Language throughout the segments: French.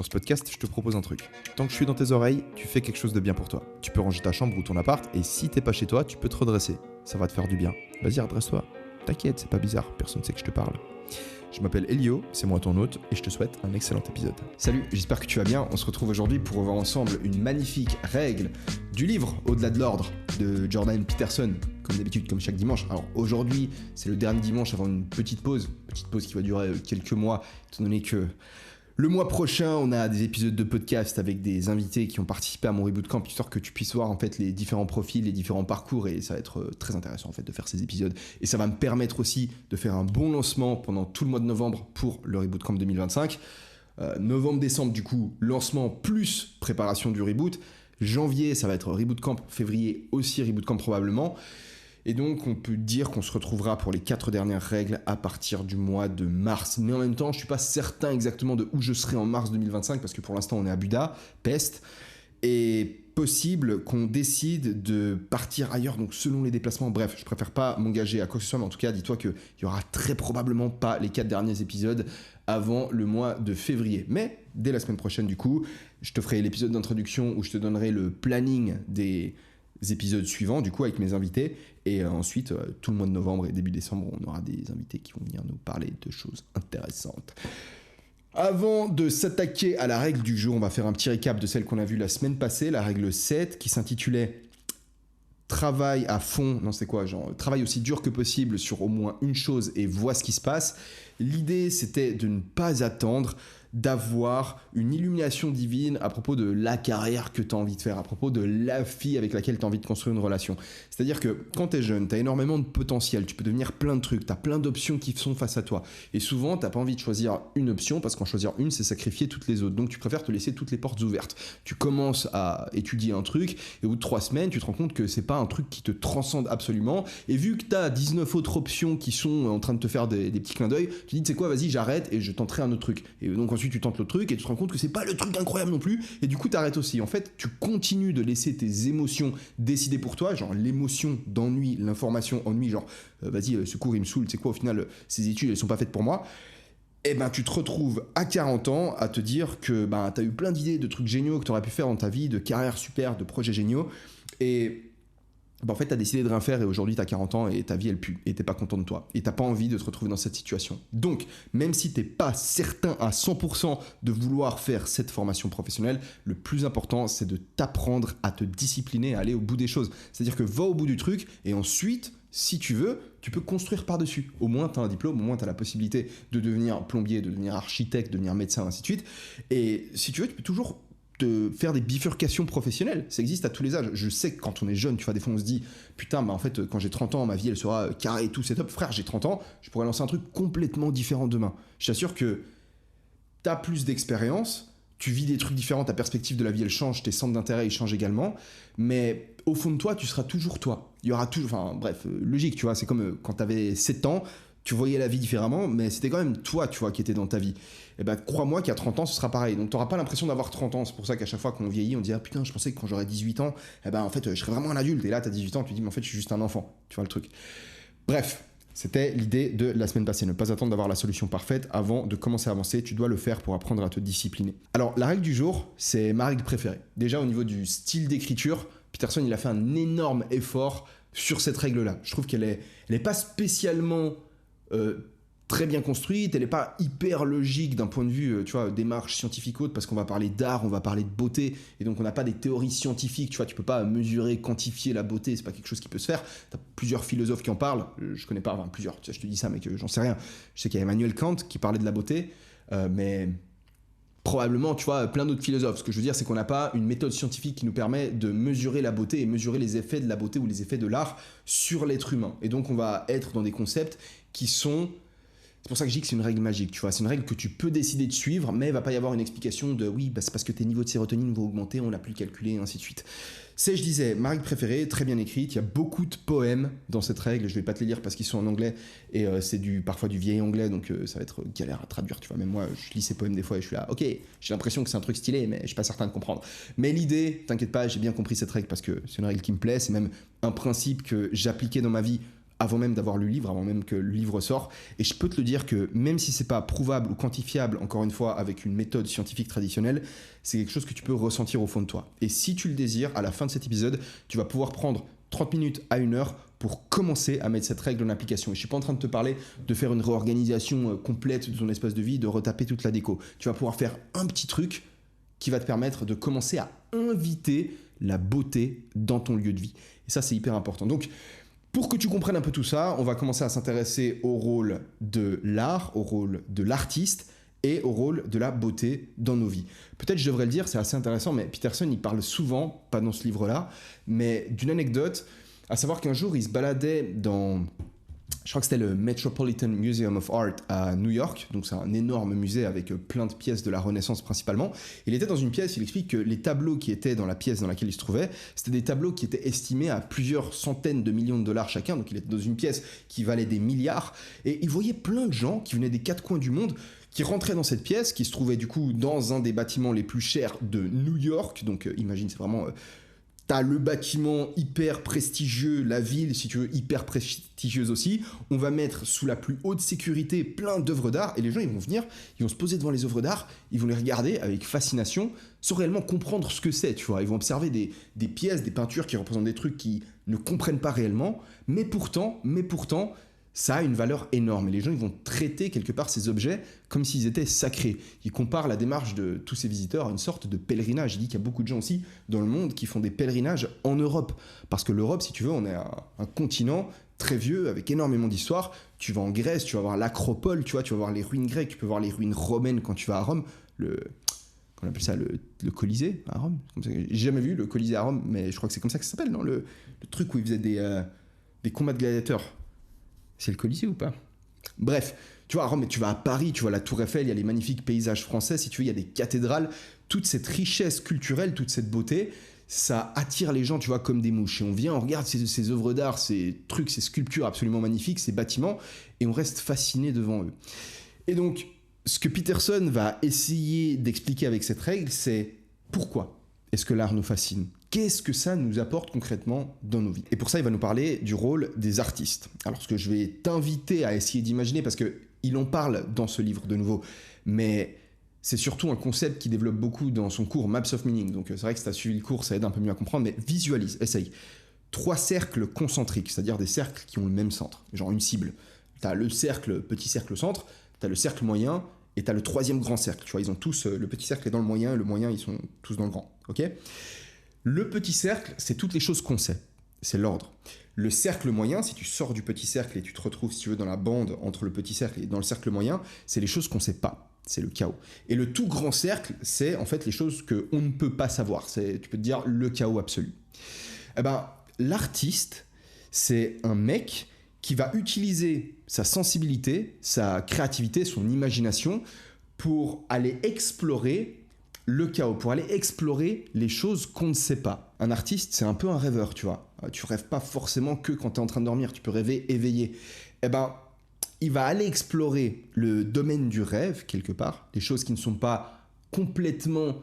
Sur ce podcast, je te propose un truc. Tant que je suis dans tes oreilles, tu fais quelque chose de bien pour toi. Tu peux ranger ta chambre ou ton appart, et si t'es pas chez toi, tu peux te redresser. Ça va te faire du bien. Vas-y, redresse-toi. T'inquiète, c'est pas bizarre, personne ne sait que je te parle. Je m'appelle Elio, c'est moi ton hôte, et je te souhaite un excellent épisode. Salut, j'espère que tu vas bien. On se retrouve aujourd'hui pour revoir ensemble une magnifique règle du livre Au-delà de l'ordre de Jordan Peterson, comme d'habitude, comme chaque dimanche. Alors aujourd'hui, c'est le dernier dimanche avant une petite pause qui va durer quelques mois, étant donné que le mois prochain, on a des épisodes de podcast avec des invités qui ont participé à mon Reboot Camp, histoire que tu puisses voir en fait les différents profils, les différents parcours, et ça va être très intéressant en fait de faire ces épisodes. Et ça va me permettre aussi de faire un bon lancement pendant tout le mois de novembre pour le Reboot Camp 2025. Novembre-décembre, du coup, lancement plus préparation du reboot. Janvier, ça va être Reboot Camp. Février aussi Reboot Camp probablement. Et donc, on peut dire qu'on se retrouvera pour les 4 dernières règles à partir du mois de mars. Mais en même temps, je ne suis pas certain exactement de où je serai en mars 2025, parce que pour l'instant, on est à Budapest. Et possible qu'on décide de partir ailleurs, donc selon les déplacements. Bref, je préfère pas m'engager à quoi que ce soit, mais en tout cas, dis-toi qu'il y aura très probablement pas les 4 derniers épisodes avant le mois de février. Mais dès la semaine prochaine, du coup, je te ferai l'épisode d'introduction où je te donnerai le planning des épisodes suivants, du coup, avec mes invités. Et ensuite, tout le mois de novembre et début décembre, on aura des invités qui vont venir nous parler de choses intéressantes. Avant de s'attaquer à la règle du jour, on va faire un petit récap de celle qu'on a vue la semaine passée, la règle 7, qui s'intitulait « Travaille à fond », non c'est quoi, genre « Travaille aussi dur que possible sur au moins une chose et vois ce qui se passe ». L'idée, c'était de ne pas attendre d'avoir une illumination divine à propos de la carrière que tu as envie de faire, à propos de la fille avec laquelle tu as envie de construire une relation. C'est-à-dire que quand tu es jeune, tu as énormément de potentiel, tu peux devenir plein de trucs, tu as plein d'options qui sont face à toi. Et souvent, tu n'as pas envie de choisir une option, parce qu'en choisir une, c'est sacrifier toutes les autres. Donc tu préfères te laisser toutes les portes ouvertes. Tu commences à étudier un truc, et au bout de 3 semaines, tu te rends compte que c'est pas un truc qui te transcende absolument. Et vu que tu as 19 autres options qui sont en train de te faire des petits clins d'œil, tu dis, tu sais quoi, vas-y, j'arrête et je tenterai un autre truc. Et donc ensuite, tu tentes l'autre truc et tu te rends compte que c'est pas le truc incroyable non plus, et du coup t'arrêtes aussi. En fait, tu continues de laisser tes émotions décider pour toi, genre l'émotion d'ennui, l'information ennui, genre vas-y, ce cours il me saoule, tu sais quoi, au final ces études elles sont pas faites pour moi. Et ben tu te retrouves à 40 ans à te dire que ben t'as eu plein d'idées de trucs géniaux que t'aurais pu faire dans ta vie, de carrières super, de projets géniaux, et en fait, t'as décidé de rien faire, et aujourd'hui t'as 40 ans et ta vie elle pue et t'es pas content de toi et t'as pas envie de te retrouver dans cette situation. Donc, même si t'es pas certain à 100% de vouloir faire cette formation professionnelle, le plus important c'est de t'apprendre à te discipliner, à aller au bout des choses. C'est-à-dire que va au bout du truc et ensuite, si tu veux, tu peux construire par-dessus. Au moins t'as un diplôme, au moins t'as la possibilité de devenir plombier, de devenir architecte, de devenir médecin, ainsi de suite. Et si tu veux, tu peux toujours de faire des bifurcations professionnelles, ça existe à tous les âges. Je sais que quand on est jeune, tu vois, des fois on se dit putain, bah en fait quand j'ai 30 ans, ma vie elle sera carrée et tout, c'est top. Frère, j'ai 30 ans, je pourrais lancer un truc complètement différent demain. Je t'assure que t'as plus d'expérience, tu vis des trucs différents, ta perspective de la vie elle change, tes centres d'intérêt ils changent également, mais au fond de toi, tu seras toujours toi. Il y aura toujours, enfin bref, logique, tu vois, c'est comme quand t'avais 7 ans, tu voyais la vie différemment, mais c'était quand même toi, tu vois, qui était dans ta vie. Et ben crois-moi qu'à 30 ans, ce sera pareil. Donc t'auras pas l'impression d'avoir 30 ans. C'est pour ça qu'à chaque fois qu'on vieillit, on dit ah putain, je pensais que quand j'aurais 18 ans, eh ben en fait, je serais vraiment un adulte. Et là, t'as 18 ans, tu te dis mais en fait, je suis juste un enfant. Tu vois le truc. Bref, c'était l'idée de la semaine passée. Ne pas attendre d'avoir la solution parfaite avant de commencer à avancer. Tu dois le faire pour apprendre à te discipliner. Alors, la règle du jour, c'est ma règle préférée. Déjà, au niveau du style d'écriture, Peterson, il a fait un énorme effort sur cette règle-là. Je trouve qu'elle est pas spécialement très bien construite, elle n'est pas hyper logique d'un point de vue, tu vois, démarche scientifique autre, parce qu'on va parler d'art, on va parler de beauté, et donc on n'a pas des théories scientifiques, tu vois, tu peux pas mesurer, quantifier la beauté, c'est pas quelque chose qui peut se faire. T'as plusieurs philosophes qui en parlent, je connais pas, enfin plusieurs, tu sais, je te dis ça, mais que j'en sais rien. Je sais qu'il y a Emmanuel Kant qui parlait de la beauté, mais probablement, tu vois, plein d'autres philosophes. Ce que je veux dire, c'est qu'on n'a pas une méthode scientifique qui nous permet de mesurer la beauté et mesurer les effets de la beauté ou les effets de l'art sur l'être humain. Et donc, on va être dans des concepts qui sont... C'est pour ça que je dis que c'est une règle magique, tu vois. C'est une règle que tu peux décider de suivre, mais il va pas y avoir une explication de oui, bah c'est parce que tes niveaux de sérotonine vont augmenter, on l'a pu le calculer, et ainsi de suite. C'est, je disais, ma règle préférée, très bien écrite. Il y a beaucoup de poèmes dans cette règle. Je vais pas te les lire parce qu'ils sont en anglais et c'est parfois du vieil anglais, donc ça va être galère à traduire, tu vois. Même moi, je lis ces poèmes des fois et je suis là, ok, j'ai l'impression que c'est un truc stylé, mais je suis pas certain de comprendre. Mais l'idée, t'inquiète pas, j'ai bien compris cette règle parce que c'est une règle qui me plaît. C'est même un principe que j'appliquais dans ma vie avant même d'avoir lu le livre, avant même que le livre sort. Et je peux te le dire que même si c'est pas prouvable ou quantifiable, encore une fois, avec une méthode scientifique traditionnelle, c'est quelque chose que tu peux ressentir au fond de toi. Et si tu le désires, à la fin de cet épisode, tu vas pouvoir prendre 30 minutes à 1 heure pour commencer à mettre cette règle en application. Et je ne suis pas en train de te parler de faire une réorganisation complète de ton espace de vie, de retaper toute la déco. Tu vas pouvoir faire un petit truc qui va te permettre de commencer à inviter la beauté dans ton lieu de vie. Et ça, c'est hyper important. Donc, pour que tu comprennes un peu tout ça, on va commencer à s'intéresser au rôle de l'art, au rôle de l'artiste et au rôle de la beauté dans nos vies. Peut-être je devrais le dire, c'est assez intéressant, mais Peterson, il parle souvent, pas dans ce livre-là, mais d'une anecdote, à savoir qu'un jour, il se baladait dans, je crois que c'était le Metropolitan Museum of Art à New York, donc c'est un énorme musée avec plein de pièces de la Renaissance principalement. Il était dans une pièce, il explique que les tableaux qui étaient dans la pièce dans laquelle il se trouvait, c'était des tableaux qui étaient estimés à plusieurs centaines de millions de dollars chacun, donc il était dans une pièce qui valait des milliards, et il voyait plein de gens qui venaient des 4 coins du monde, qui rentrait dans cette pièce, qui se trouvait du coup dans un des bâtiments les plus chers de New York. Donc imagine, c'est vraiment... t'as le bâtiment hyper prestigieux, la ville, si tu veux, hyper prestigieuse aussi. On va mettre sous la plus haute sécurité plein d'œuvres d'art, et les gens, ils vont venir, ils vont se poser devant les œuvres d'art, ils vont les regarder avec fascination, sans réellement comprendre ce que c'est, tu vois. Ils vont observer des pièces, des peintures qui représentent des trucs qu'ils ne comprennent pas réellement, mais pourtant, ça a une valeur énorme. Et les gens, ils vont traiter quelque part ces objets comme s'ils étaient sacrés. Ils comparent la démarche de tous ces visiteurs à une sorte de pèlerinage. Il dit qu'il y a beaucoup de gens aussi dans le monde qui font des pèlerinages en Europe. Parce que l'Europe, si tu veux, on est un continent très vieux, avec énormément d'histoire. Tu vas en Grèce, tu vas voir l'Acropole, tu vas voir les ruines grecques, tu peux voir les ruines romaines quand tu vas à Rome. On appelle ça le Colisée à Rome. J'ai jamais vu le Colisée à Rome, mais je crois que c'est comme ça que ça s'appelle, non, le truc où ils faisaient des combats de gladiateurs. C'est le Colisée ou pas? Bref, tu vois, à Rome, tu vas à Paris, tu vois la Tour Eiffel, il y a les magnifiques paysages français, si tu veux, il y a des cathédrales, toute cette richesse culturelle, toute cette beauté, ça attire les gens, tu vois, comme des mouches. Et on vient, on regarde ces œuvres d'art, ces trucs, ces sculptures absolument magnifiques, ces bâtiments, et on reste fasciné devant eux. Et donc, ce que Peterson va essayer d'expliquer avec cette règle, c'est pourquoi est-ce que l'art nous fascine ? Qu'est-ce que ça nous apporte concrètement dans nos vies ? Et pour ça, il va nous parler du rôle des artistes. Alors, ce que je vais t'inviter à essayer d'imaginer, parce qu'il en parle dans ce livre de nouveau, mais c'est surtout un concept qu'il développe beaucoup dans son cours Maps of Meaning. Donc, c'est vrai que si tu as suivi le cours, ça aide un peu mieux à comprendre, mais visualise, essaye. 3 cercles concentriques, c'est-à-dire des cercles qui ont le même centre, genre une cible. Tu as le petit cercle au centre, tu as le cercle moyen, et tu as le 3e grand cercle. Tu vois, ils ont tous, le petit cercle est dans le moyen, et le moyen, ils sont tous dans le grand. Ok ? Le petit cercle, c'est toutes les choses qu'on sait. C'est l'ordre. Le cercle moyen, si tu sors du petit cercle et tu te retrouves, si tu veux, dans la bande entre le petit cercle et dans le cercle moyen, c'est les choses qu'on ne sait pas. C'est le chaos. Et le tout grand cercle, c'est en fait les choses qu'on ne peut pas savoir. Tu peux te dire le chaos absolu. Eh ben, l'artiste, c'est un mec qui va utiliser sa sensibilité, sa créativité, son imagination pour aller explorer le chaos, pour aller explorer les choses qu'on ne sait pas. Un artiste, c'est un peu un rêveur, tu vois. Tu rêves pas forcément que quand tu es en train de dormir, tu peux rêver éveillé. Eh ben, il va aller explorer le domaine du rêve, quelque part, les choses qui ne sont pas complètement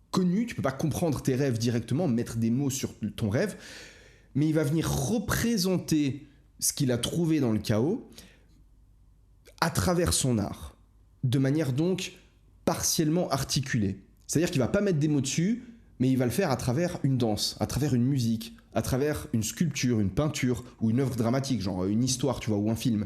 connues, tu peux pas comprendre tes rêves directement, mettre des mots sur ton rêve, mais il va venir représenter ce qu'il a trouvé dans le chaos à travers son art, de manière donc partiellement articulée. C'est-à-dire qu'il va pas mettre des mots dessus, mais il va le faire à travers une danse, à travers une musique, à travers une sculpture, une peinture ou une œuvre dramatique, genre une histoire, tu vois, ou un film.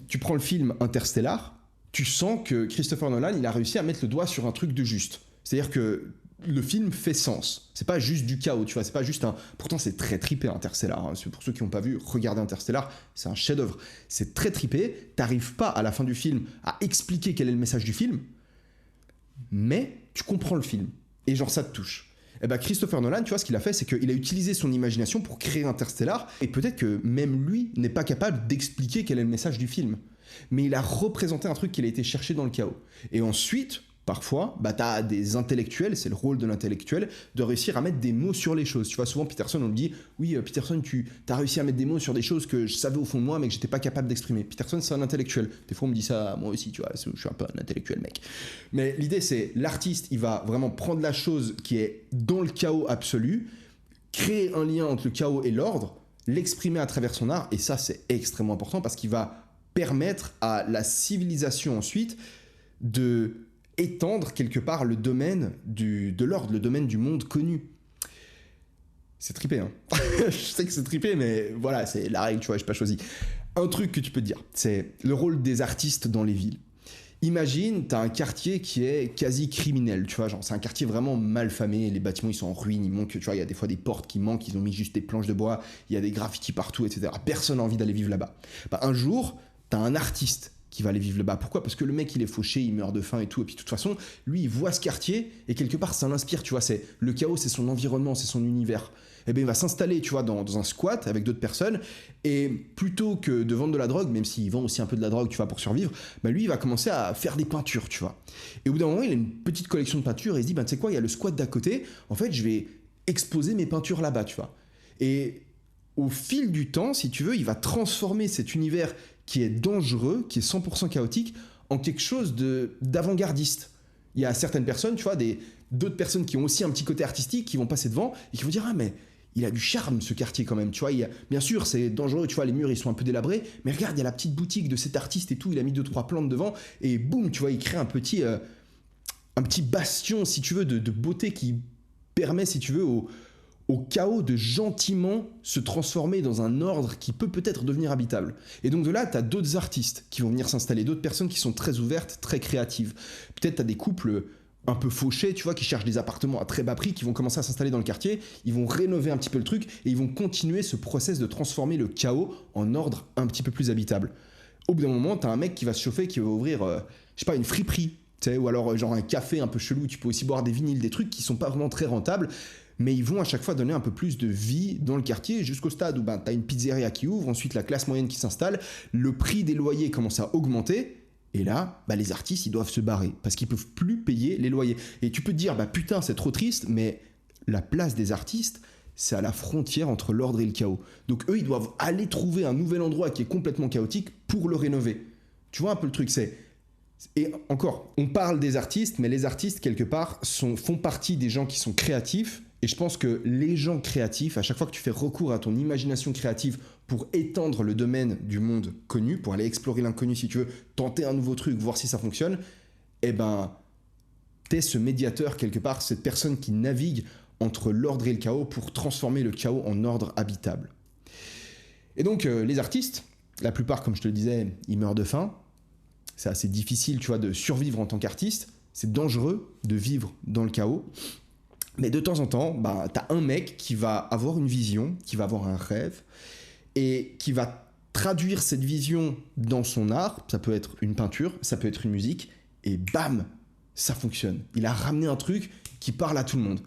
Tu prends le film Interstellar, tu sens que Christopher Nolan, il a réussi à mettre le doigt sur un truc de juste. C'est-à-dire que le film fait sens. C'est pas juste du chaos, tu vois, c'est pas juste un... Pourtant, c'est très trippé, Interstellar. Hein. Pour ceux qui n'ont pas vu, regardez Interstellar, c'est un chef-d'œuvre. C'est très trippé, t'arrives pas à la fin du film à expliquer quel est le message du film, mais tu comprends le film. Et genre, ça te touche. Et ben Christopher Nolan, tu vois, ce qu'il a fait, c'est qu'il a utilisé son imagination pour créer Interstellar, et peut-être que même lui n'est pas capable d'expliquer quel est le message du film. Mais il a représenté un truc qu'il a été chercher dans le chaos. Et ensuite, parfois, t'as des intellectuels, c'est le rôle de l'intellectuel, de réussir à mettre des mots sur les choses. Tu vois, souvent Peterson, on me dit, oui, Peterson, t'as réussi à mettre des mots sur des choses que je savais au fond de moi, mais que j'étais pas capable d'exprimer. Peterson, c'est un intellectuel. Des fois, on me dit ça, moi aussi, tu vois, je suis un peu un intellectuel, mec. Mais l'idée, c'est, l'artiste, il va vraiment prendre la chose qui est dans le chaos absolu, créer un lien entre le chaos et l'ordre, l'exprimer à travers son art, et ça c'est extrêmement important parce qu'il va permettre à la civilisation ensuite de étendre quelque part le domaine de l'ordre, le domaine du monde connu. C'est trippé, hein. Je sais que c'est trippé, mais voilà, c'est la règle, tu vois, j'ai pas choisi. Un truc que tu peux te dire, c'est le rôle des artistes dans les villes. Imagine, t'as un quartier qui est quasi criminel, tu vois, genre c'est un quartier vraiment mal famé, les bâtiments ils sont en ruine, il manque, tu vois, il y a des fois des portes qui manquent, ils ont mis juste des planches de bois, il y a des graffitis partout, etc. Personne n'a envie d'aller vivre là-bas. Bah, un jour, t'as un artiste qui va aller vivre là-bas. Pourquoi ? Parce que le mec il est fauché, il meurt de faim et tout, et puis de toute façon, lui il voit ce quartier, et quelque part ça l'inspire, tu vois, c'est le chaos, c'est son environnement, c'est son univers. Et bien il va s'installer, tu vois, dans un squat avec d'autres personnes, et plutôt que de vendre de la drogue, même s'il vend aussi un peu de la drogue, tu vois, pour survivre, bah lui il va commencer à faire des peintures, tu vois. Et au bout d'un moment, il a une petite collection de peintures, et il se dit, ben tu sais quoi, il y a le squat d'à côté, en fait je vais exposer mes peintures là-bas, tu vois. Et au fil du temps, si tu veux, il va transformer cet univers qui est dangereux, qui est 100% chaotique, en quelque chose d'avant-gardiste. Il y a certaines personnes, tu vois, d'autres personnes qui ont aussi un petit côté artistique, qui vont passer devant et qui vont dire « Ah, mais il a du charme, ce quartier, quand même. » Tu vois, bien sûr, c'est dangereux, tu vois, les murs, ils sont un peu délabrés, mais regarde, il y a la petite boutique de cet artiste et tout, il a mis 2-3 plantes devant, et boum, tu vois, il crée un petit bastion, si tu veux, de beauté qui permet, si tu veux, au chaos de gentiment se transformer dans un ordre qui peut peut-être devenir habitable. Et donc de là, tu as d'autres artistes qui vont venir s'installer, d'autres personnes qui sont très ouvertes, très créatives. Peut-être tu as des couples un peu fauchés, tu vois, qui cherchent des appartements à très bas prix, qui vont commencer à s'installer dans le quartier, ils vont rénover un petit peu le truc, et ils vont continuer ce process de transformer le chaos en ordre un petit peu plus habitable. Au bout d'un moment, tu as un mec qui va se chauffer, qui va ouvrir, je sais pas, une friperie, tu sais, ou alors genre un café un peu chelou, tu peux aussi boire des vinyles, des trucs qui sont pas vraiment très rentables, mais ils vont à chaque fois donner un peu plus de vie dans le quartier, jusqu'au stade où tu as une pizzeria qui ouvre, ensuite la classe moyenne qui s'installe, le prix des loyers commence à augmenter, et là, les artistes, ils doivent se barrer, parce qu'ils peuvent plus payer les loyers. Et tu peux te dire, putain, c'est trop triste, mais la place des artistes, c'est à la frontière entre l'ordre et le chaos. Donc eux, ils doivent aller trouver un nouvel endroit qui est complètement chaotique pour le rénover. Tu vois un peu le truc, c'est... Et encore, on parle des artistes, mais les artistes, quelque part, font partie des gens qui sont créatifs. Et je pense que les gens créatifs, à chaque fois que tu fais recours à ton imagination créative pour étendre le domaine du monde connu, pour aller explorer l'inconnu si tu veux, tenter un nouveau truc, voir si ça fonctionne, t'es ce médiateur quelque part, cette personne qui navigue entre l'ordre et le chaos pour transformer le chaos en ordre habitable. Et donc les artistes, la plupart, comme je te le disais, ils meurent de faim. C'est assez difficile, tu vois, de survivre en tant qu'artiste. C'est dangereux de vivre dans le chaos. Mais de temps en temps, t'as un mec qui va avoir une vision, qui va avoir un rêve, et qui va traduire cette vision dans son art. Ça peut être une peinture, ça peut être une musique, et bam, ça fonctionne. Il a ramené un truc qui parle à tout le monde.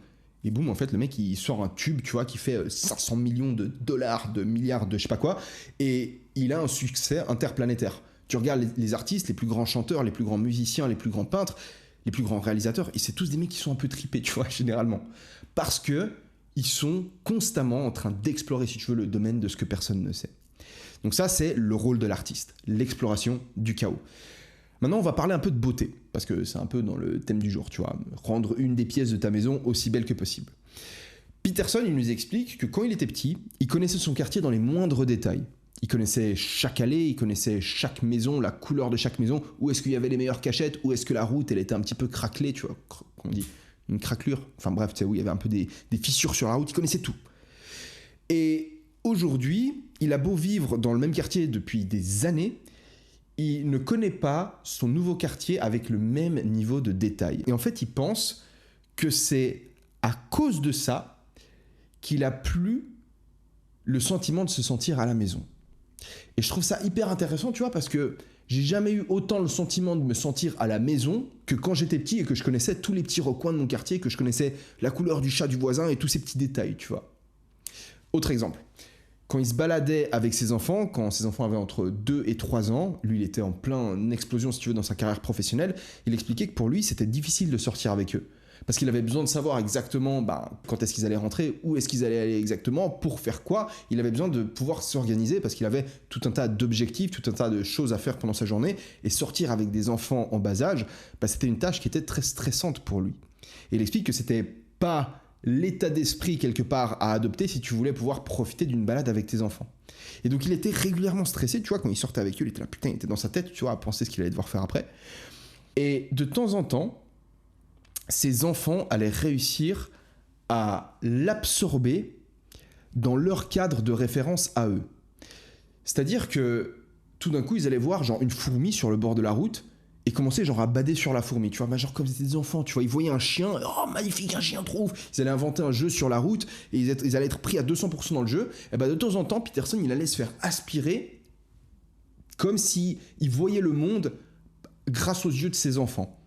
Et boum, en fait, le mec, il sort un tube, tu vois, qui fait 500 millions de dollars, de milliards, de je sais pas quoi, et il a un succès interplanétaire. Tu regardes les artistes, les plus grands chanteurs, les plus grands musiciens, les plus grands peintres, les plus grands réalisateurs, et c'est tous des mecs qui sont un peu tripés, tu vois, généralement. Parce que ils sont constamment en train d'explorer, si tu veux, le domaine de ce que personne ne sait. Donc ça, c'est le rôle de l'artiste, l'exploration du chaos. Maintenant, on va parler un peu de beauté, parce que c'est un peu dans le thème du jour, tu vois, rendre une des pièces de ta maison aussi belle que possible. Peterson, il nous explique que quand il était petit, il connaissait son quartier dans les moindres détails. Il connaissait chaque allée, il connaissait chaque maison, la couleur de chaque maison, où est-ce qu'il y avait les meilleures cachettes, où est-ce que la route, elle était un petit peu craquelée, tu vois, on dit une craquelure, enfin bref, tu sais, où il y avait un peu des fissures sur la route, il connaissait tout. Et aujourd'hui, il a beau vivre dans le même quartier depuis des années, il ne connaît pas son nouveau quartier avec le même niveau de détail. Et en fait, il pense que c'est à cause de ça qu'il a plus le sentiment de se sentir à la maison. Et je trouve ça hyper intéressant, tu vois, parce que j'ai jamais eu autant le sentiment de me sentir à la maison que quand j'étais petit et que je connaissais tous les petits recoins de mon quartier, que je connaissais la couleur du chat du voisin et tous ces petits détails, tu vois. Autre exemple, quand il se baladait avec ses enfants, quand ses enfants avaient entre 2 et 3 ans, lui il était en pleine explosion, si tu veux, dans sa carrière professionnelle, il expliquait que pour lui c'était difficile de sortir avec eux. Parce qu'il avait besoin de savoir exactement quand est-ce qu'ils allaient rentrer, où est-ce qu'ils allaient aller exactement, pour faire quoi. Il avait besoin de pouvoir s'organiser parce qu'il avait tout un tas d'objectifs, tout un tas de choses à faire pendant sa journée. Et sortir avec des enfants en bas âge, c'était une tâche qui était très stressante pour lui. Et il explique que c'était pas l'état d'esprit quelque part à adopter si tu voulais pouvoir profiter d'une balade avec tes enfants. Et donc il était régulièrement stressé, tu vois, quand il sortait avec eux, il était là, putain, il était dans sa tête, tu vois, à penser ce qu'il allait devoir faire après. Et de temps en temps, ses enfants allaient réussir à l'absorber dans leur cadre de référence à eux. C'est-à-dire que tout d'un coup, ils allaient voir genre une fourmi sur le bord de la route et commencer genre à bader sur la fourmi, tu vois, bah, genre comme c'était des enfants, tu vois, ils voyaient un chien, oh magnifique, un chien trouve, ils allaient inventer un jeu sur la route et ils allaient être pris à 200% dans le jeu, et bah de temps en temps, Peterson, il allait se faire aspirer comme si il voyait le monde grâce aux yeux de ses enfants.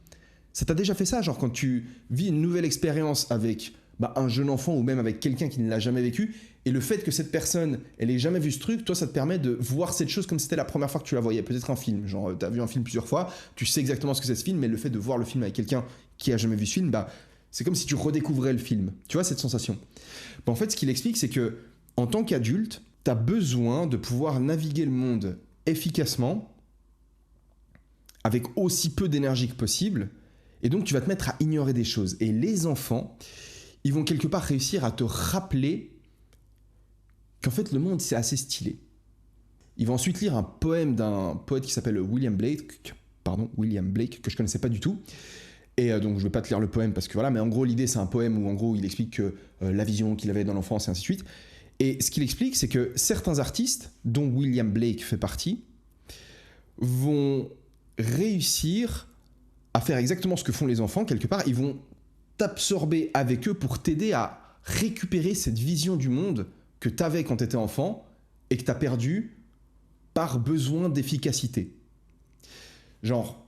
Ça t'a déjà fait ça, genre quand tu vis une nouvelle expérience avec un jeune enfant ou même avec quelqu'un qui ne l'a jamais vécu, et le fait que cette personne, elle ait jamais vu ce truc, toi, ça te permet de voir cette chose comme si c'était la première fois que tu la voyais. Peut-être un film, genre t'as vu un film plusieurs fois, tu sais exactement ce que c'est ce film, mais le fait de voir le film avec quelqu'un qui a jamais vu ce film, c'est comme si tu redécouvrais le film. Tu vois cette sensation? En fait, ce qu'il explique, c'est que en tant qu'adulte, t'as besoin de pouvoir naviguer le monde efficacement, avec aussi peu d'énergie que possible, et donc tu vas te mettre à ignorer des choses. Et les enfants, ils vont quelque part réussir à te rappeler qu'en fait le monde c'est assez stylé. Ils vont ensuite lire un poème d'un poète qui s'appelle William Blake, que je connaissais pas du tout. Et donc je vais pas te lire le poème parce que voilà, mais en gros l'idée c'est un poème où en gros il explique que la vision qu'il avait dans l'enfance et ainsi de suite. Et ce qu'il explique, c'est que certains artistes, dont William Blake fait partie, vont réussir à faire exactement ce que font les enfants quelque part. Ils vont t'absorber avec eux pour t'aider à récupérer cette vision du monde que t'avais quand t'étais enfant et que t'as perdu par besoin d'efficacité. Genre,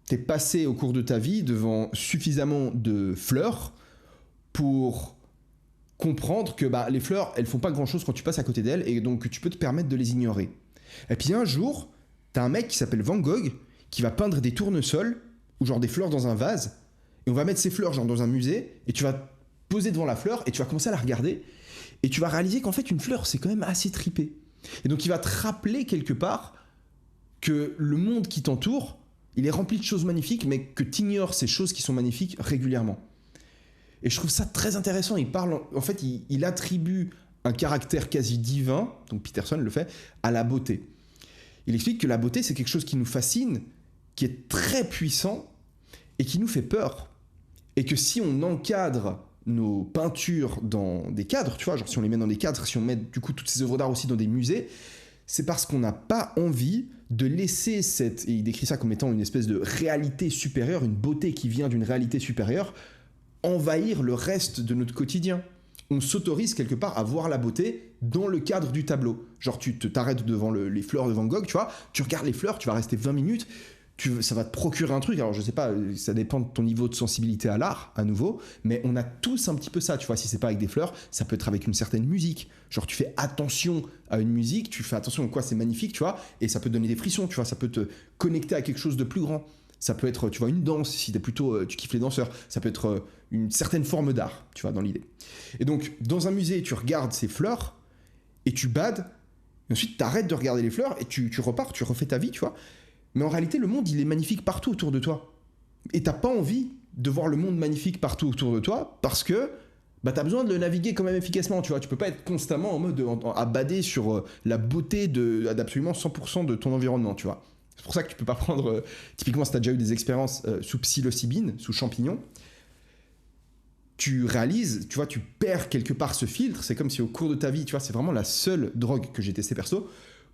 t'es passé au cours de ta vie devant suffisamment de fleurs pour comprendre que les fleurs, elles font pas grand-chose quand tu passes à côté d'elles et donc tu peux te permettre de les ignorer. Et puis un jour, t'as un mec qui s'appelle Van Gogh qui va peindre des tournesols ou genre des fleurs dans un vase et on va mettre ces fleurs genre dans un musée et tu vas te poser devant la fleur et tu vas commencer à la regarder et tu vas réaliser qu'en fait une fleur c'est quand même assez trippé. Et donc il va te rappeler quelque part que le monde qui t'entoure, il est rempli de choses magnifiques mais que t'ignores ces choses qui sont magnifiques régulièrement. Et je trouve ça très intéressant. Il parle, en fait, il attribue un caractère quasi divin, donc Peterson le fait, à la beauté. Il explique que la beauté, c'est quelque chose qui nous fascine, qui est très puissant et qui nous fait peur. Et que si on encadre nos peintures dans des cadres, tu vois, genre si on les met dans des cadres, si on met du coup toutes ces œuvres d'art aussi dans des musées, c'est parce qu'on n'a pas envie de laisser et il décrit ça comme étant une espèce de réalité supérieure, une beauté qui vient d'une réalité supérieure, envahir le reste de notre quotidien. On s'autorise quelque part à voir la beauté dans le cadre du tableau. Genre tu t'arrêtes devant les fleurs de Van Gogh, tu vois, tu regardes les fleurs, tu vas rester 20 minutes, ça va te procurer un truc. Alors je sais pas, ça dépend de ton niveau de sensibilité à l'art, à nouveau, mais on a tous un petit peu ça, tu vois. Si c'est pas avec des fleurs, ça peut être avec une certaine musique. Genre tu fais attention à une musique, tu fais attention à quoi c'est magnifique, tu vois, et ça peut te donner des frissons, tu vois, ça peut te connecter à quelque chose de plus grand. Ça peut être, tu vois, une danse, si t'es plutôt, tu kiffes les danseurs. Ça peut être une certaine forme d'art, tu vois, dans l'idée. Et donc, dans un musée, tu regardes ces fleurs et tu bades. Et ensuite, t'arrêtes de regarder les fleurs et tu repars, tu refais ta vie, tu vois. Mais en réalité, le monde, il est magnifique partout autour de toi. Et t'as pas envie de voir le monde magnifique partout autour de toi parce que t'as besoin de le naviguer quand même efficacement, tu vois. Tu peux pas être constamment en mode à bader sur la beauté d'absolument 100% de ton environnement, tu vois. C'est pour ça que tu peux pas prendre... typiquement, si tu as déjà eu des expériences sous psilocybine, sous champignon, tu réalises, tu vois, tu perds quelque part ce filtre. C'est comme si au cours de ta vie, tu vois, c'est vraiment la seule drogue que j'ai testée perso,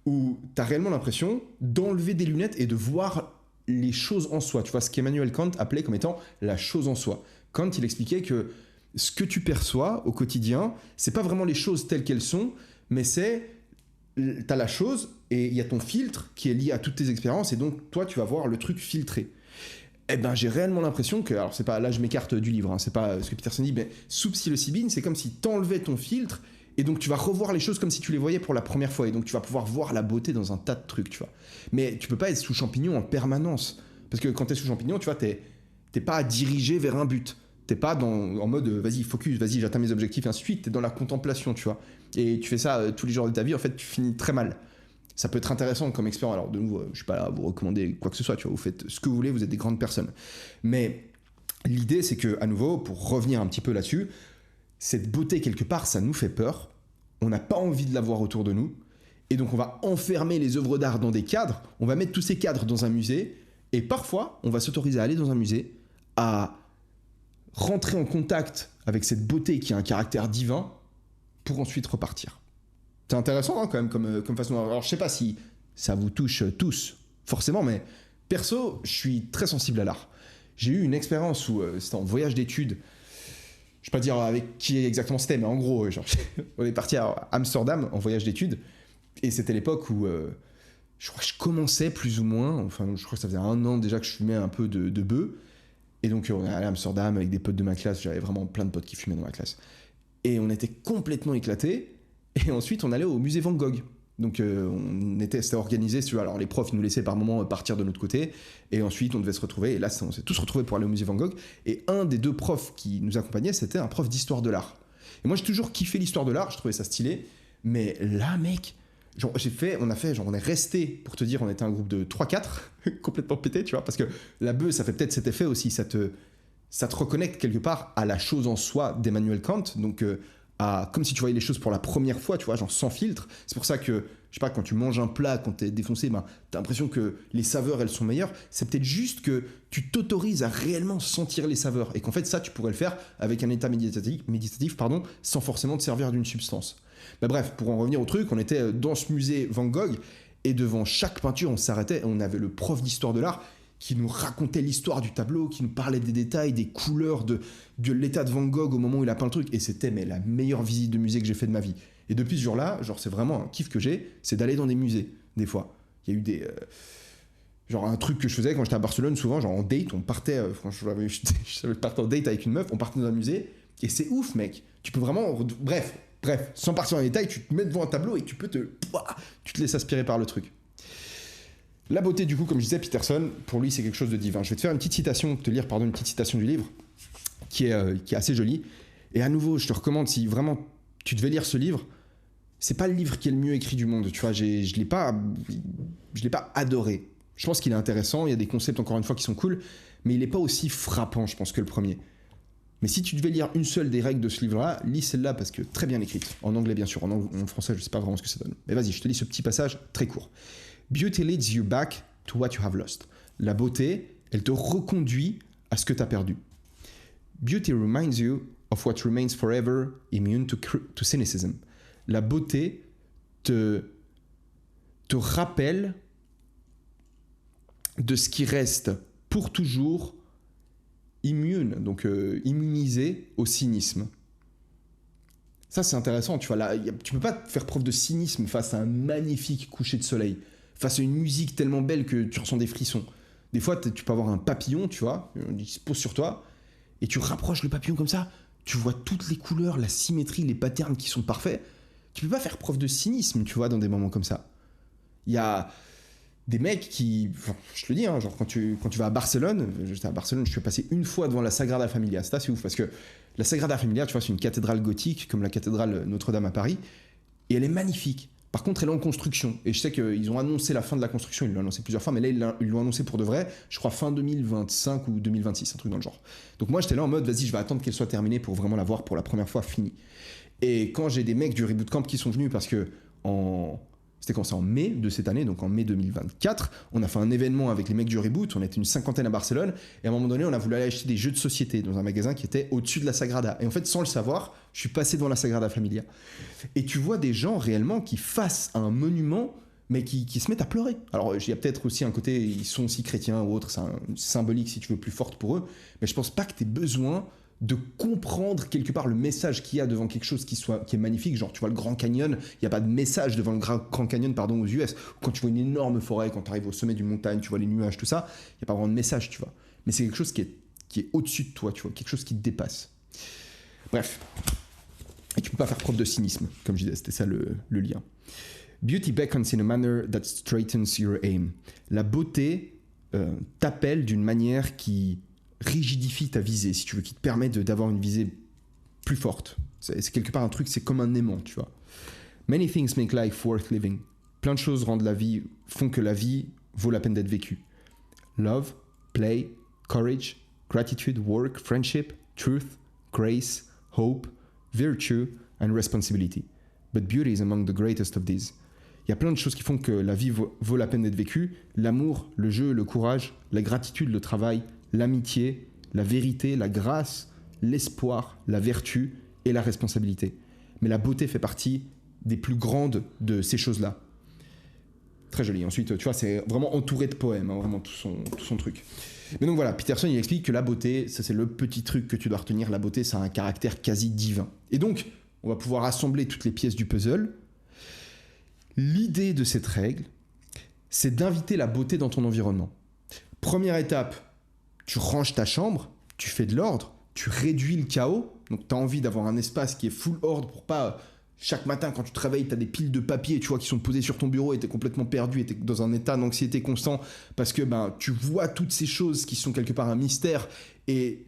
où tu as réellement l'impression d'enlever des lunettes et de voir les choses en soi. Tu vois, ce qu'Emmanuel Kant appelait comme étant la chose en soi. Kant, il expliquait que ce que tu perçois au quotidien, c'est pas vraiment les choses telles qu'elles sont, mais c'est... T'as la chose et il y a ton filtre qui est lié à toutes tes expériences et donc toi tu vas voir le truc filtré. Eh ben j'ai réellement l'impression que, alors c'est pas, là je m'écarte du livre, hein, c'est pas ce que Peterson dit, mais sous psilocybine c'est comme si t'enlevais ton filtre et donc tu vas revoir les choses comme si tu les voyais pour la première fois et donc tu vas pouvoir voir la beauté dans un tas de trucs, tu vois. Mais tu peux pas être sous champignon en permanence parce que quand t'es sous champignon, tu vois, t'es pas dirigé vers un but. T'es pas en mode vas-y focus, vas-y j'atteins mes objectifs et ainsi de suite, t'es dans la contemplation, tu vois. Et tu fais ça tous les jours de ta vie, en fait tu finis très mal. Ça peut être intéressant comme expérience, alors de nouveau je suis pas là à vous recommander quoi que ce soit, tu vois, vous faites ce que vous voulez, vous êtes des grandes personnes. Mais l'idée, c'est que, à nouveau, pour revenir un petit peu là-dessus, cette beauté, quelque part, ça nous fait peur. On n'a pas envie de la voir autour de nous. Et donc, on va enfermer les œuvres d'art dans des cadres. On va mettre tous ces cadres dans un musée. Et parfois, on va s'autoriser à aller dans un musée, à rentrer en contact avec cette beauté qui a un caractère divin, pour ensuite repartir. C'est intéressant hein, quand même comme façon. Alors, je sais pas si ça vous touche tous, forcément, mais perso, je suis très sensible à l'art. J'ai eu une expérience où c'était en voyage d'études. Je ne vais pas dire avec qui exactement c'était, mais en gros, genre, on est parti à Amsterdam en voyage d'études. Et c'était l'époque où je crois que je commençais plus ou moins, enfin je crois que ça faisait 1 an déjà que je fumais un peu de bœuf. Et donc on est allé à Amsterdam avec des potes de ma classe, j'avais vraiment plein de potes qui fumaient dans ma classe. Et on était complètement éclatés. Et ensuite on allait au musée Van Gogh. Donc c'était organisé, alors les profs ils nous laissaient par moments partir de notre côté. Et ensuite on devait se retrouver, et là on s'est tous retrouvés pour aller au musée Van Gogh. Et un des 2 profs qui nous accompagnait, c'était un prof d'histoire de l'art. Et moi j'ai toujours kiffé l'histoire de l'art, je trouvais ça stylé. Mais là mec... Genre, on est resté, pour te dire, on était un groupe de 3-4, complètement pété, tu vois, parce que la bœuf, ça fait peut-être cet effet aussi, ça te reconnecte quelque part à la chose en soi d'Emmanuel Kant, donc comme si tu voyais les choses pour la première fois, tu vois, genre sans filtre. C'est pour ça que, je sais pas, quand tu manges un plat, quand t'es défoncé, t'as l'impression que les saveurs, elles sont meilleures. C'est peut-être juste que tu t'autorises à réellement sentir les saveurs, et qu'en fait, ça, tu pourrais le faire avec un état méditatif, sans forcément te servir d'une substance. Bah bref, pour en revenir au truc, on était dans ce musée Van Gogh et devant chaque peinture, on s'arrêtait et on avait le prof d'histoire de l'art qui nous racontait l'histoire du tableau, qui nous parlait des détails, des couleurs, de l'état de Van Gogh au moment où il a peint le truc. Et c'était la meilleure visite de musée que j'ai fait de ma vie. Et depuis ce jour-là, genre c'est vraiment un kiff que j'ai, c'est d'aller dans des musées, des fois. Il y a eu des... genre un truc que je faisais quand j'étais à Barcelone, souvent, genre en date, on partait... je partais en date avec une meuf, on partait dans un musée, et c'est ouf, mec. Tu peux vraiment... Bref, sans partir dans les détails, tu te mets devant un tableau et tu te laisses aspirer par le truc. La beauté, du coup, comme je disais, Peterson, pour lui, c'est quelque chose de divin. Je vais te faire une petite citation du livre, qui est assez jolie. Et à nouveau, je te recommande, si vraiment tu devais lire ce livre, c'est pas le livre qui est le mieux écrit du monde, tu vois, je l'ai pas adoré. Je pense qu'il est intéressant, il y a des concepts, encore une fois, qui sont cool, mais il est pas aussi frappant, je pense, que le premier. Mais si tu devais lire une seule des règles de ce livre-là, lis celle-là parce que très bien écrite. En anglais, bien sûr. En français, je sais pas vraiment ce que ça donne. Mais vas-y, je te lis ce petit passage très court. Beauty leads you back to what you have lost. La beauté, elle te reconduit à ce que tu as perdu. Beauty reminds you of what remains forever immune to cynicism. La beauté te rappelle de ce qui reste pour toujours immune, donc immunisé au cynisme. Ça, c'est intéressant, tu vois, là, tu peux pas faire preuve de cynisme face à un magnifique coucher de soleil, face à une musique tellement belle que tu ressens des frissons. Des fois, tu peux avoir un papillon, tu vois, il se pose sur toi, et tu rapproches le papillon comme ça, tu vois toutes les couleurs, la symétrie, les patterns qui sont parfaits. Tu peux pas faire preuve de cynisme, tu vois, dans des moments comme ça. Il y a des mecs qui, enfin, je te le dis, hein, genre quand tu vas à Barcelone, j'étais à Barcelone, je suis passé une fois devant la Sagrada Familia, c'est assez ouf, parce que la Sagrada Familia, tu vois, c'est une cathédrale gothique, comme la cathédrale Notre-Dame à Paris, et elle est magnifique. Par contre, elle est en construction, et je sais qu'ils ont annoncé la fin de la construction, ils l'ont annoncé plusieurs fois, mais là, ils l'ont annoncé pour de vrai, je crois fin 2025 ou 2026, un truc dans le genre. Donc moi, j'étais là en mode, vas-y, je vais attendre qu'elle soit terminée pour vraiment la voir pour la première fois finie. Et quand j'ai des mecs du Reboot Camp qui sont venus, parce que c'était quand c'est en mai de cette année, donc en mai 2024, on a fait un événement avec les mecs du Reboot, on était une 50aine à Barcelone, et à un moment donné, on a voulu aller acheter des jeux de société dans un magasin qui était au-dessus de la Sagrada. Et en fait, sans le savoir, je suis passé dans la Sagrada Familia. Et tu vois des gens réellement qui face à un monument, mais qui se mettent à pleurer. Alors, il y a peut-être aussi un côté, ils sont aussi chrétiens ou autre, c'est symbolique, si tu veux, plus forte pour eux, mais je pense pas que tu aies besoin de comprendre quelque part le message qu'il y a devant quelque chose qui est magnifique. Genre, tu vois le Grand Canyon, il n'y a pas de message devant le Grand Canyon, aux US. Quand tu vois une énorme forêt, quand tu arrives au sommet d'une montagne, tu vois les nuages, tout ça, il n'y a pas vraiment de message, tu vois. Mais c'est quelque chose qui est au-dessus de toi, tu vois, quelque chose qui te dépasse. Bref. Et tu peux pas faire preuve de cynisme, comme je disais, c'était ça le lien. Beauty beckons in a manner that straightens your aim. La beauté t'appelle d'une manière qui rigidifie ta visée, si tu veux, qui te permet d'avoir une visée plus forte. C'est quelque part un truc, c'est comme un aimant, tu vois. Many things make life worth living. Plein de choses font que la vie vaut la peine d'être vécue. Love, play, courage, gratitude, work, friendship, truth, grace, hope, virtue and responsibility. But beauty is among the greatest of these. Il y a plein de choses qui font que la vie vaut la peine d'être vécue. L'amour, le jeu, le courage, la gratitude, le travail, l'amitié, la vérité, la grâce, l'espoir, la vertu et la responsabilité. Mais la beauté fait partie des plus grandes de ces choses-là. Très joli. Ensuite, tu vois, c'est vraiment entouré de poèmes, hein, vraiment tout son truc. Mais donc voilà, Peterson, il explique que la beauté, ça c'est le petit truc que tu dois retenir, la beauté, ça a un caractère quasi divin. Et donc, on va pouvoir assembler toutes les pièces du puzzle. L'idée de cette règle, c'est d'inviter la beauté dans ton environnement. Première étape, tu ranges ta chambre, tu fais de l'ordre, tu réduis le chaos. Donc tu as envie d'avoir un espace qui est full ordre pour pas... Chaque matin, quand tu te réveilles, tu as des piles de papier, tu vois, qui sont posées sur ton bureau et tu es complètement perdu et tu es dans un état d'anxiété constant parce que tu vois toutes ces choses qui sont quelque part un mystère. Et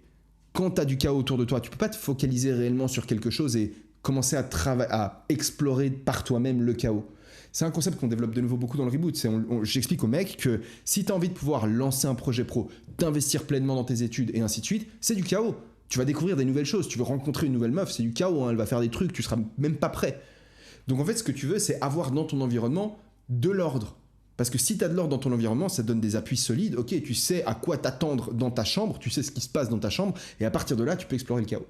quand tu as du chaos autour de toi, tu peux pas te focaliser réellement sur quelque chose et commencer à explorer par toi-même le chaos. C'est un concept qu'on développe de nouveau beaucoup dans le reboot. J'explique aux mecs que si tu as envie de pouvoir lancer un projet pro, d'investir pleinement dans tes études et ainsi de suite, c'est du chaos. Tu vas découvrir des nouvelles choses, tu veux rencontrer une nouvelle meuf, c'est du chaos, hein, elle va faire des trucs, tu seras même pas prêt. Donc en fait, ce que tu veux, c'est avoir dans ton environnement de l'ordre. Parce que si tu as de l'ordre dans ton environnement, ça te donne des appuis solides. Ok, tu sais à quoi t'attendre dans ta chambre, tu sais ce qui se passe dans ta chambre, et à partir de là, tu peux explorer le chaos.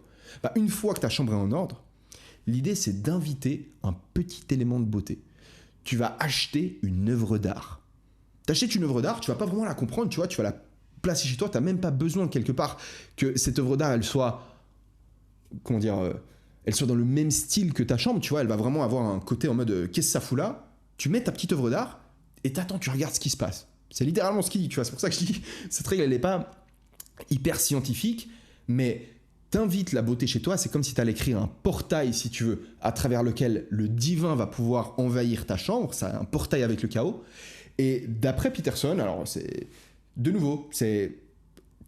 Une fois que ta chambre est en ordre, l'idée, c'est d'inviter un petit élément de beauté. Tu vas acheter une œuvre d'art. T'achètes une œuvre d'art, tu vas pas vraiment la comprendre, tu vois, tu vas la placer chez toi, tu n'as même pas besoin quelque part que cette œuvre d'art, elle soit dans le même style que ta chambre, tu vois, elle va vraiment avoir un côté en mode qu'est-ce que ça fout là ? Tu mets ta petite œuvre d'art et t'attends, tu regardes ce qui se passe. C'est littéralement ce qu'il dit, tu vois, c'est pour ça que je dis, cette règle, elle n'est pas hyper scientifique, mais t'invites la beauté chez toi, c'est comme si tu allais créer un portail, si tu veux, à travers lequel le divin va pouvoir envahir ta chambre, c'est un portail avec le chaos. Et d'après Peterson, alors c'est... De nouveau, c'est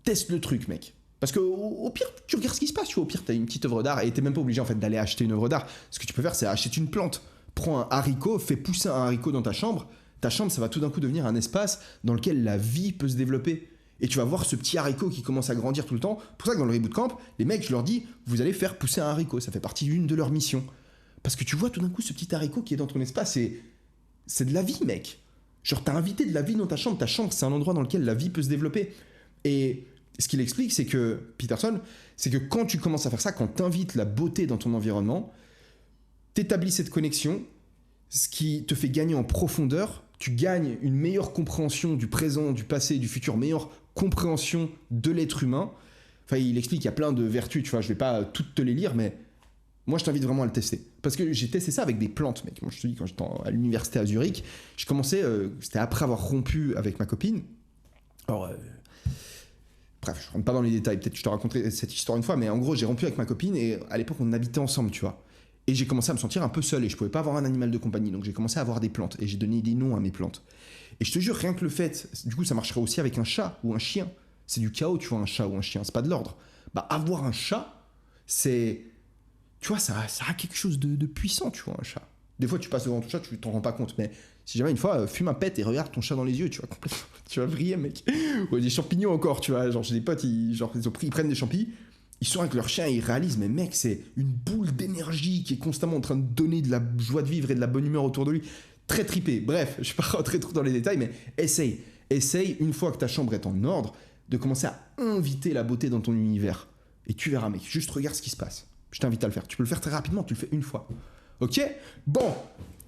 teste le truc, mec. Parce que au pire, tu regardes ce qui se passe. Tu vois, au pire, tu as une petite œuvre d'art et tu n'es même pas obligé en fait d'aller acheter une œuvre d'art. Ce que tu peux faire, c'est acheter une plante. Prends un haricot, fais pousser un haricot dans ta chambre. Ta chambre, ça va tout d'un coup devenir un espace dans lequel la vie peut se développer. Et tu vas voir ce petit haricot qui commence à grandir tout le temps. Pour ça que dans le Reboot Camp, les mecs, je leur dis, vous allez faire pousser un haricot. Ça fait partie d'une de leurs missions. Parce que tu vois tout d'un coup ce petit haricot qui est dans ton espace et c'est de la vie, mec. Genre, t'as invité de la vie dans ta chambre. Ta chambre, c'est un endroit dans lequel la vie peut se développer. Et ce qu'il explique, c'est que, Peterson, c'est que quand tu commences à faire ça, quand t'invites la beauté dans ton environnement, t'établis cette connexion, ce qui te fait gagner en profondeur, tu gagnes une meilleure compréhension du présent, du passé, du futur, meilleure compréhension de l'être humain. Enfin, il explique qu'il y a plein de vertus, tu vois, je vais pas toutes te les lire, mais moi, je t'invite vraiment à le tester. Parce que j'ai testé ça avec des plantes, mec. Moi, je te dis, quand j'étais à l'université à Zurich, je commençais, c'était après avoir rompu avec ma copine. Alors, bref, je rentre pas dans les détails, peut-être que je te raconterai cette histoire une fois, mais en gros, j'ai rompu avec ma copine et à l'époque, on habitait ensemble, tu vois. Et j'ai commencé à me sentir un peu seul et je pouvais pas avoir un animal de compagnie, donc j'ai commencé à avoir des plantes et j'ai donné des noms à mes plantes. Et je te jure, rien que le fait, du coup, ça marcherait aussi avec un chat ou un chien. C'est du chaos, tu vois, un chat ou un chien, c'est pas de l'ordre. Avoir un chat, c'est... Tu vois, ça a quelque chose de puissant, tu vois, un chat. Des fois, tu passes devant ton chat, tu t'en rends pas compte, mais si jamais une fois, fume un pet et regarde ton chat dans les yeux, tu vois, complètement, tu vas vriller, mec. Ou des champignons encore, tu vois, genre j'ai des potes, ils prennent des champis, ils sont avec leur chien et ils réalisent, mais mec, c'est une boule d'énergie qui est constamment en train de donner de la joie de vivre et de la bonne humeur autour de lui. Très trippé. Bref, je vais pas rentrer trop dans les détails, mais essaye, une fois que ta chambre est en ordre, de commencer à inviter la beauté dans ton univers. Et tu verras, mec, juste regarde ce qui se passe. Je t'invite à le faire. Tu peux le faire très rapidement, tu le fais une fois. Ok ? Bon,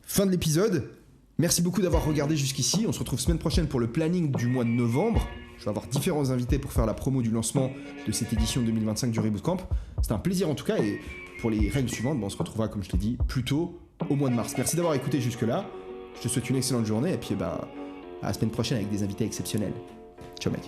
fin de l'épisode. Merci beaucoup d'avoir regardé jusqu'ici. On se retrouve semaine prochaine pour le planning du mois de novembre. Je vais avoir différents invités pour faire la promo du lancement de cette édition 2025 du Reboot Camp. C'était un plaisir en tout cas. Et pour les règles suivantes, on se retrouvera, comme je t'ai dit, plutôt au mois de mars. Merci d'avoir écouté jusque-là. Je te souhaite une excellente journée. Et puis, à la semaine prochaine avec des invités exceptionnels. Ciao, mec.